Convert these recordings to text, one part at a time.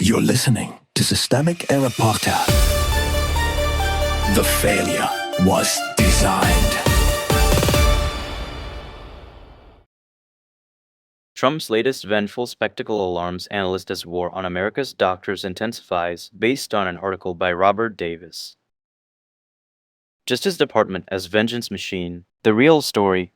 You're listening to Systemic Error Podcast. The failure was designed. Trump's latest vengeful spectacle alarms analysts as war on America's doctors intensifies, based on an article by Robert Davis. Justice Department as vengeance machine. The real story.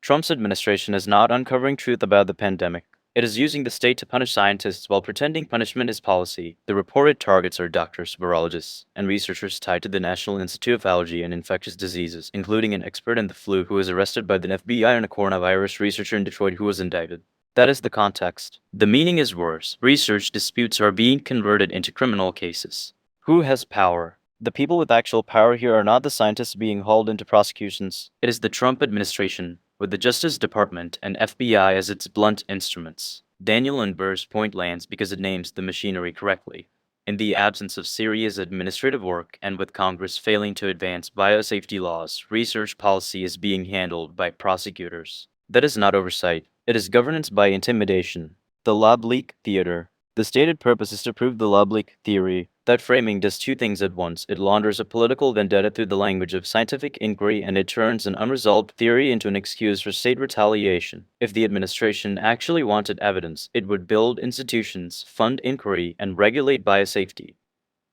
Trump's administration is not uncovering truth about the pandemic. It is using the state to punish scientists while pretending punishment is policy. The reported targets are doctors, virologists, and researchers tied to the National Institute of Allergy and Infectious Diseases, including an expert in the flu who was arrested by the FBI and a coronavirus researcher in Detroit who was indicted. That is the context. The meaning is worse. Research disputes are being converted into criminal cases. Who has power? The people with actual power here are not the scientists being hauled into prosecutions. It is the Trump administration, with the Justice Department and FBI as its blunt instruments. Daniel Engber's point lands because it names the machinery correctly. In the absence of serious administrative work and with Congress failing to advance biosafety laws, research policy is being handled by prosecutors. That is not oversight. It is governance by intimidation. The lab leak theater. The stated purpose is to prove the lab leak theory. That framing does two things at once. It launders a political vendetta through the language of scientific inquiry, and it turns an unresolved theory into an excuse for state retaliation. If the administration actually wanted evidence, it would build institutions, fund inquiry, and regulate biosafety.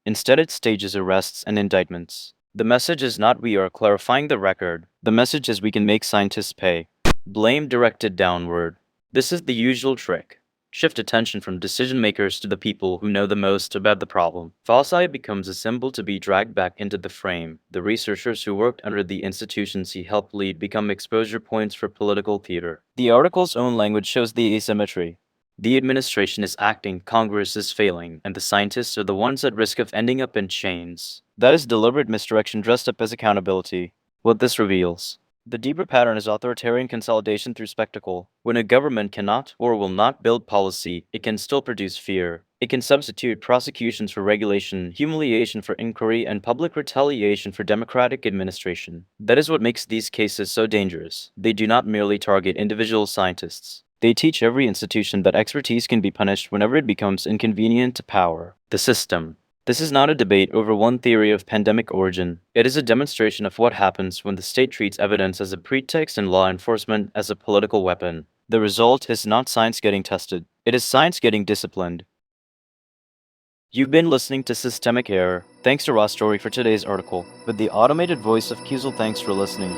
Instead, it stages arrests and indictments. The message is not "we are clarifying the record." The message is "we can make scientists pay." Blame directed downward. This is the usual trick. Shift attention from decision makers to the people who know the most about the problem. Falsi becomes a symbol to be dragged back into the frame. The researchers who worked under the institutions he helped lead become exposure points for political theater. The article's own language shows the asymmetry. The administration is acting, Congress is failing, and the scientists are the ones at risk of ending up in chains. That is deliberate misdirection dressed up as accountability. What this reveals. The deeper pattern is authoritarian consolidation through spectacle. When a government cannot or will not build policy, it can still produce fear. It can substitute prosecutions for regulation, humiliation for inquiry, and public retaliation for democratic administration. That is what makes these cases so dangerous. They do not merely target individual scientists. They teach every institution that expertise can be punished whenever it becomes inconvenient to power. The system. This is not a debate over one theory of pandemic origin. It is a demonstration of what happens when the state treats evidence as a pretext and law enforcement as a political weapon. The result is not science getting tested. It is science getting disciplined. You've been listening to Systemic Error. Thanks to Raw Story for today's article. With the automated voice of Kiesel, thanks for listening.